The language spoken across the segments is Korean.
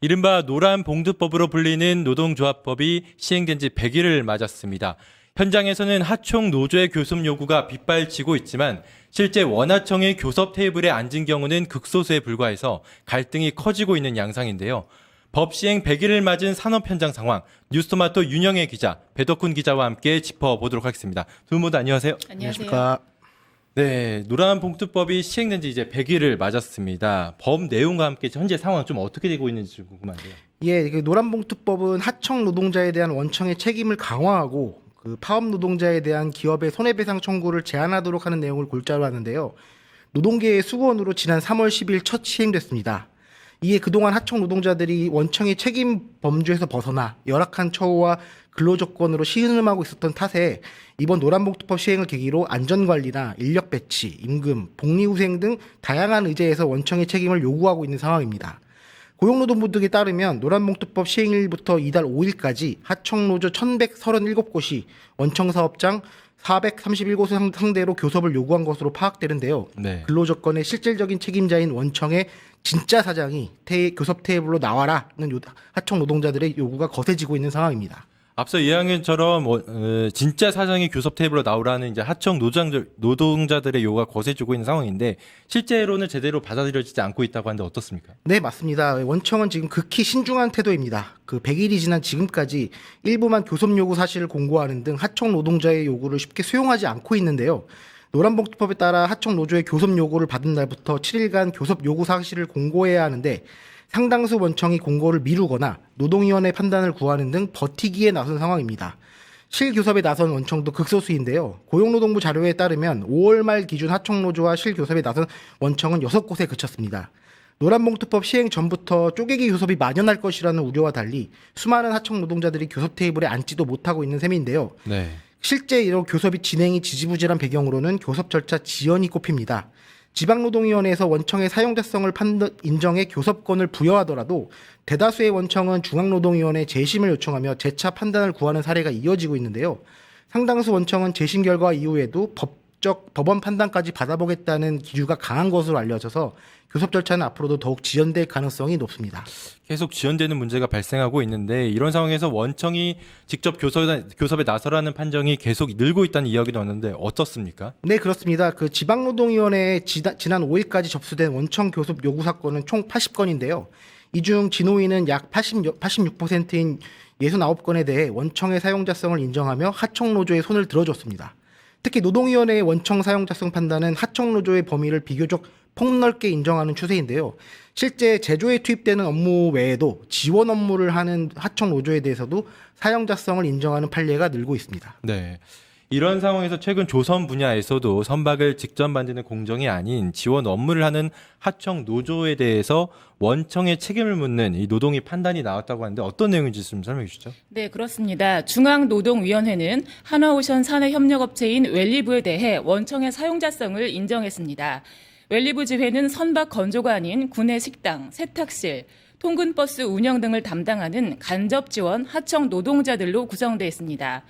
이른바 노란봉투법으로 불리는 노동조합법이 시행된 지 100일을 맞았습니다. 현장에서는 하청 노조의 교섭 요구가 빗발치고 있지만 실제 원하청의 교섭 테이블에 앉은 경우는 극소수에 불과해서 갈등이 커지고 있는 양상인데요. 법 시행 100일을 맞은 산업 현장 상황, 뉴스토마토 윤영애 기자, 배덕훈 기자와 함께 짚어보도록 하겠습니다. 두 분 모두 안녕하세요. 안녕하십니까. 네, 노란봉투법이 시행된 지 이제 100일을 맞았습니다. 법 내용과 함께 현재 상황 좀 어떻게 되고 있는지 좀 궁금한데요. 예, 노란봉투법은 하청 노동자에 대한 원청의 책임을 강화하고 그 파업 노동자에 대한 기업의 손해배상 청구를 제한하도록 하는 내용을 골자로 하는데요. 노동계의 수건으로 지난 3월 10일 첫 시행됐습니다. 이에 그동안 하청 노동자들이 원청의 책임 범주에서 벗어나 열악한 처우와 근로조건으로 신음하고 있었던 탓에 이번 노란봉투법 시행을 계기로 안전관리나 인력 배치, 임금, 복리후생 등 다양한 의제에서 원청의 책임을 요구하고 있는 상황입니다. 고용노동부 등에 따르면 노란봉투법 시행일부터 이달 5일까지 하청노조 1137곳이 원청사업장 431곳을 상대로 교섭을 요구한 것으로 파악되는데요. 네. 근로조건의 실질적인 책임자인 원청의 진짜 사장이 교섭 테이블로 나와라는 하청 노동자들의 요구가 거세지고 있는 상황입니다. 앞서 이야기처럼 진짜 사장이 교섭 테이블로 나오라는 이제 하청 노동자들의 요구가 거세지고 있는 상황인데 실제로는 제대로 받아들여지지 않고 있다고 하는데 어떻습니까? 네, 맞습니다. 원청은 지금 극히 신중한 태도입니다. 100일이 지난 지금까지 일부만 교섭 요구 사실을 공고하는 등 하청 노동자의 요구를 쉽게 수용하지 않고 있는데요. 노란봉투법에 따라 하청 노조의 교섭 요구를 받은 날부터 7일간 교섭 요구 사실을 공고해야 하는데 상당수 원청이 공고를 미루거나 노동위원회 판단을 구하는 등 버티기에 나선 상황입니다. 실교섭에 나선 원청도 극소수인데요. 고용노동부 자료에 따르면 5월 말 기준 하청노조와 실교섭에 나선 원청은 6곳에 그쳤습니다. 노란봉투법 시행 전부터 쪼개기 교섭이 만연할 것이라는 우려와 달리 수많은 하청 노동자들이 교섭 테이블에 앉지도 못하고 있는 셈인데요. 네. 실제 이런 교섭이 진행이 지지부진한 배경으로는 교섭 절차 지연이 꼽힙니다. 지방노동위원회에서 원청의 사용자성을 인정해 교섭권을 부여하더라도 대다수의 원청은 중앙노동위원회 재심을 요청하며 재차 판단을 구하는 사례가 이어지고 있는데요. 상당수 원청은 재심 결과 이후에도 법원 판단까지 받아보겠다는 기류가 강한 것으로 알려져서 교섭 절차는 앞으로도 더욱 지연될 가능성이 높습니다. 계속 지연되는 문제가 발생하고 있는데 이런 상황에서 원청이 직접 교섭에 나서라는 판정이 계속 늘고 있다는 이야기도 나왔는데 어떻습니까? 네, 그렇습니다. 지방노동위원회에 지난 5일까지 접수된 원청 교섭 요구 사건은 총 80건인데요. 이 중 진호위는 약 86%인 69건에 대해 원청의 사용자성을 인정하며 하청노조의 손을 들어줬습니다. 특히 노동위원회의 원청 사용자성 판단은 하청노조의 범위를 비교적 폭넓게 인정하는 추세인데요. 실제 제조에 투입되는 업무 외에도 지원 업무를 하는 하청노조에 대해서도 사용자성을 인정하는 판례가 늘고 있습니다. 네. 이런 상황에서 최근 조선 분야에서도 선박을 직접 만드는 공정이 아닌 지원 업무를 하는 하청 노조에 대해서 원청의 책임을 묻는 이 노동위 판단이 나왔다고 하는데 어떤 내용인지 좀 설명해 주시죠. 네, 그렇습니다. 중앙노동위원회는 한화오션 산하협력업체인 웰리브에 대해 원청의 사용자성을 인정했습니다. 웰리브 지회는 선박 건조가 아닌 군내 식당, 세탁실, 통근버스 운영 등을 담당하는 간접 지원 하청 노동자들로 구성되어 있습니다.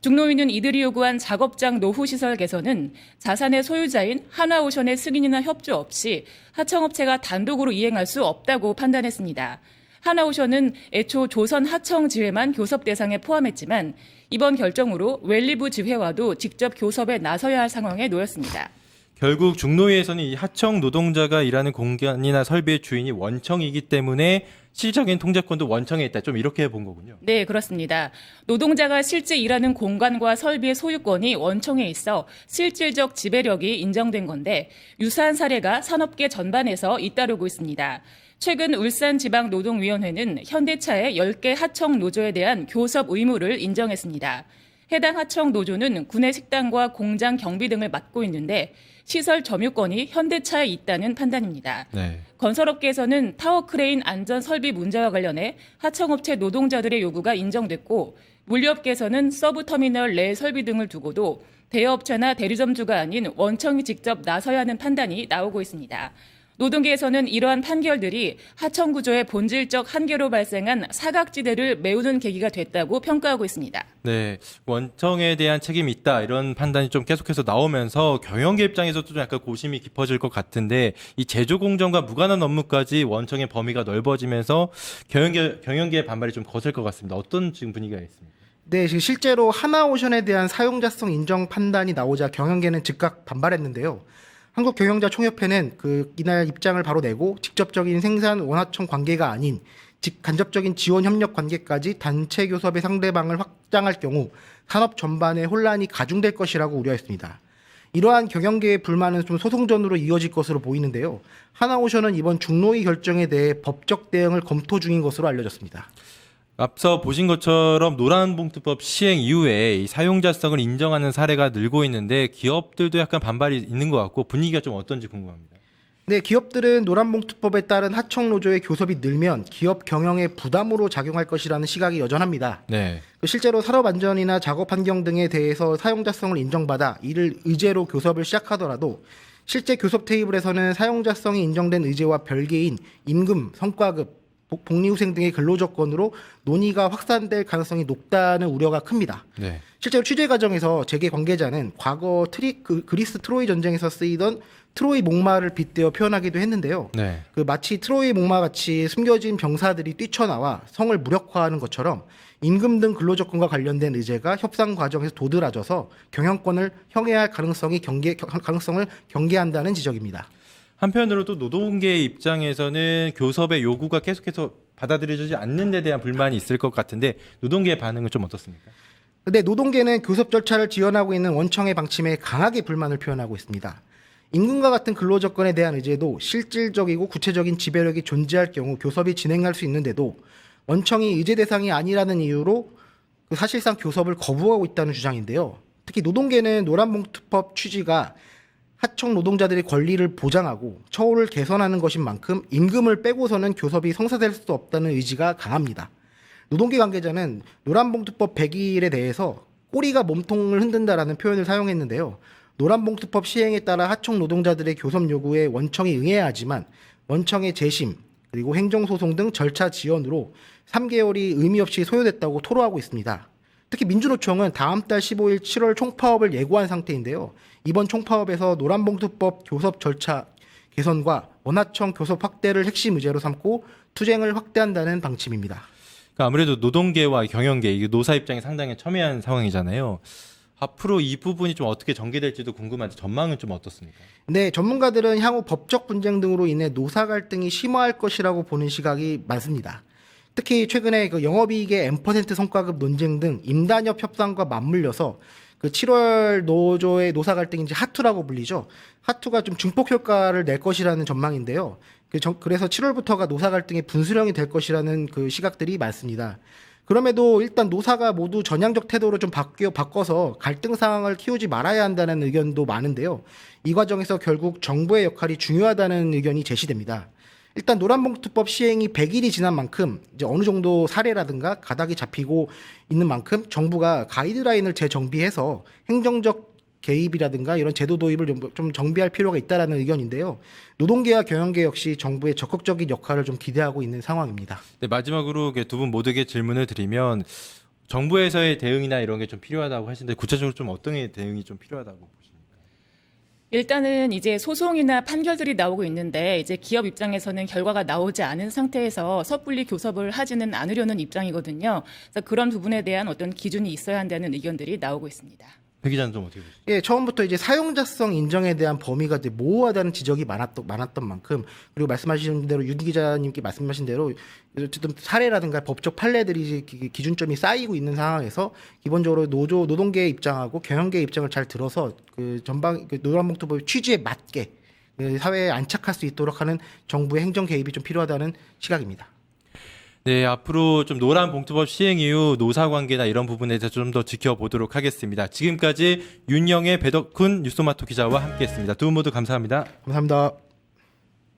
중노위는 이들이 요구한 작업장 노후시설 개선은 자산의 소유자인 한화오션의 승인이나 협조 없이 하청업체가 단독으로 이행할 수 없다고 판단했습니다. 한화오션은 애초 조선 하청지회만 교섭 대상에 포함했지만 이번 결정으로 웰리브 지회와도 직접 교섭에 나서야 할 상황에 놓였습니다. 결국 중노위에서는 이 하청 노동자가 일하는 공간이나 설비의 주인이 원청이기 때문에 실질적인 통제권도 원청에 있다. 좀 이렇게 본 거군요. 네, 그렇습니다. 노동자가 실제 일하는 공간과 설비의 소유권이 원청에 있어 실질적 지배력이 인정된 건데 유사한 사례가 산업계 전반에서 잇따르고 있습니다. 최근 울산지방노동위원회는 현대차의 10개 하청 노조에 대한 교섭 의무를 인정했습니다. 해당 하청 노조는 구내 식당과 공장 경비 등을 맡고 있는데 시설 점유권이 현대차에 있다는 판단입니다. 네. 건설업계에서는 타워크레인 안전 설비 문제와 관련해 하청업체 노동자들의 요구가 인정됐고 물류업계에서는 서브터미널 내 설비 등을 두고도 대여업체나 대리점주가 아닌 원청이 직접 나서야 하는 판단이 나오고 있습니다. 노동계에서는 이러한 판결들이 하청 구조의 본질적 한계로 발생한 사각지대를 메우는 계기가 됐다고 평가하고 있습니다. 네, 원청에 대한 책임이 있다 이런 판단이 좀 계속해서 나오면서 경영계 입장에서도 좀 약간 고심이 깊어질 것 같은데 이 제조 공정과 무관한 업무까지 원청의 범위가 넓어지면서 경영계의 반발이 좀 거셀 것 같습니다. 어떤 지금 분위기가 있습니까? 네, 지금 실제로 하나오션에 대한 사용자성 인정 판단이 나오자 경영계는 즉각 반발했는데요. 한국경영자총협회는 이날 입장을 바로 내고 직접적인 생산 원하청 관계가 아닌 간접적인 지원 협력 관계까지 단체 교섭의 상대방을 확장할 경우 산업 전반에 혼란이 가중될 것이라고 우려했습니다. 이러한 경영계의 불만은 좀 소송전으로 이어질 것으로 보이는데요. 하나오션은 이번 중노위 결정에 대해 법적 대응을 검토 중인 것으로 알려졌습니다. 앞서 보신 것처럼 노란봉투법 시행 이후에 이 사용자성을 인정하는 사례가 늘고 있는데 기업들도 약간 반발이 있는 것 같고 분위기가 좀 어떤지 궁금합니다. 네, 기업들은 노란봉투법에 따른 하청 노조의 교섭이 늘면 기업 경영에 부담으로 작용할 것이라는 시각이 여전합니다. 네. 실제로 산업안전이나 작업 환경 등에 대해서 사용자성을 인정받아 이를 의제로 교섭을 시작하더라도 실제 교섭 테이블에서는 사용자성이 인정된 의제와 별개인 임금, 성과급, 복리후생 등의 근로조건으로 논의가 확산될 가능성이 높다는 우려가 큽니다. 네. 실제로 취재 과정에서 재계 관계자는 과거 그리스 트로이 전쟁에서 쓰이던 트로이 목마를 빗대어 표현하기도 했는데요. 네. 마치 트로이 목마 같이 숨겨진 병사들이 뛰쳐나와 성을 무력화하는 것처럼 임금 등 근로조건과 관련된 의제가 협상 과정에서 도드라져서 경영권을 형해할 가능성을 경계한다는 지적입니다. 한편으로도 노동계의 입장에서는 교섭의 요구가 계속해서 받아들여지지 않는 데 대한 불만이 있을 것 같은데 노동계의 반응은 좀 어떻습니까? 근데 노동계는 교섭 절차를 지연하고 있는 원청의 방침에 강하게 불만을 표현하고 있습니다. 임금과 같은 근로조건에 대한 의제도 실질적이고 구체적인 지배력이 존재할 경우 교섭이 진행할 수 있는데도 원청이 의제 대상이 아니라는 이유로 사실상 교섭을 거부하고 있다는 주장인데요. 특히 노동계는 노란봉투법 취지가 하청 노동자들의 권리를 보장하고 처우를 개선하는 것인 만큼 임금을 빼고서는 교섭이 성사될 수 없다는 의지가 강합니다. 노동계 관계자는 노란봉투법 100일에 대해서 꼬리가 몸통을 흔든다라는 표현을 사용했는데요. 노란봉투법 시행에 따라 하청 노동자들의 교섭 요구에 원청이 응해야 하지만 원청의 재심 그리고 행정소송 등 절차 지연으로 3개월이 의미 없이 소요됐다고 토로하고 있습니다. 특히 민주노총은 다음 달 15일 7월 총파업을 예고한 상태인데요. 이번 총파업에서 노란봉투법 교섭 절차 개선과 원하청 교섭 확대를 핵심 의제로 삼고 투쟁을 확대한다는 방침입니다. 그러니까 아무래도 노동계와 경영계, 이게 노사 입장이 상당히 첨예한 상황이잖아요. 앞으로 이 부분이 좀 어떻게 전개될지도 궁금한데 전망은 좀 어떻습니까? 네, 전문가들은 향후 법적 분쟁 등으로 인해 노사 갈등이 심화할 것이라고 보는 시각이 많습니다. 특히 최근에 영업이익의 N% 성과급 논쟁 등 임단협 협상과 맞물려서 7월 노조의 노사 갈등이 이제 하투라고 불리죠. 하투가 좀 증폭 효과를 낼 것이라는 전망인데요. 그래서 7월부터가 노사 갈등의 분수령이 될 것이라는 시각들이 많습니다. 그럼에도 일단 노사가 모두 전향적 태도로 좀 바꿔서 갈등 상황을 키우지 말아야 한다는 의견도 많은데요. 이 과정에서 결국 정부의 역할이 중요하다는 의견이 제시됩니다. 일단 노란봉투법 시행이 100일이 지난 만큼 이제 어느 정도 사례라든가 가닥이 잡히고 있는 만큼 정부가 가이드라인을 재정비해서 행정적 개입이라든가 이런 제도 도입을 좀 정비할 필요가 있다라는 의견인데요. 노동계와 경영계 역시 정부의 적극적인 역할을 좀 기대하고 있는 상황입니다. 네, 마지막으로 두 분 모두에게 질문을 드리면 정부에서의 대응이나 이런 게 좀 필요하다고 하시는데 구체적으로 좀 어떤 대응이 좀 필요하다고 보십니까? 일단은 이제 소송이나 판결들이 나오고 있는데 이제 기업 입장에서는 결과가 나오지 않은 상태에서 섣불리 교섭을 하지는 않으려는 입장이거든요. 그래서 그런 부분에 대한 어떤 기준이 있어야 한다는 의견들이 나오고 있습니다. 배 기자는 좀 어떻게 보십니까? 예, 처음부터 이제 사용자성 인정에 대한 범위가 이제 모호하다는 지적이 많았던 만큼 그리고 말씀하신 대로 윤 기자님께 말씀하신 대로 어쨌든 사례라든가 법적 판례들이 기준점이 쌓이고 있는 상황에서 기본적으로 노동계의 입장하고 경영계의 입장을 잘 들어서 전방 노란봉투법 취지에 맞게 사회에 안착할 수 있도록 하는 정부의 행정 개입이 좀 필요하다는 시각입니다. 네, 앞으로 좀 노란봉투법 시행 이후 노사관계나 이런 부분에 대해서 좀 더 지켜보도록 하겠습니다. 지금까지 윤영의 배덕훈 뉴스토마토 기자와 함께했습니다. 두 분 모두 감사합니다. 감사합니다.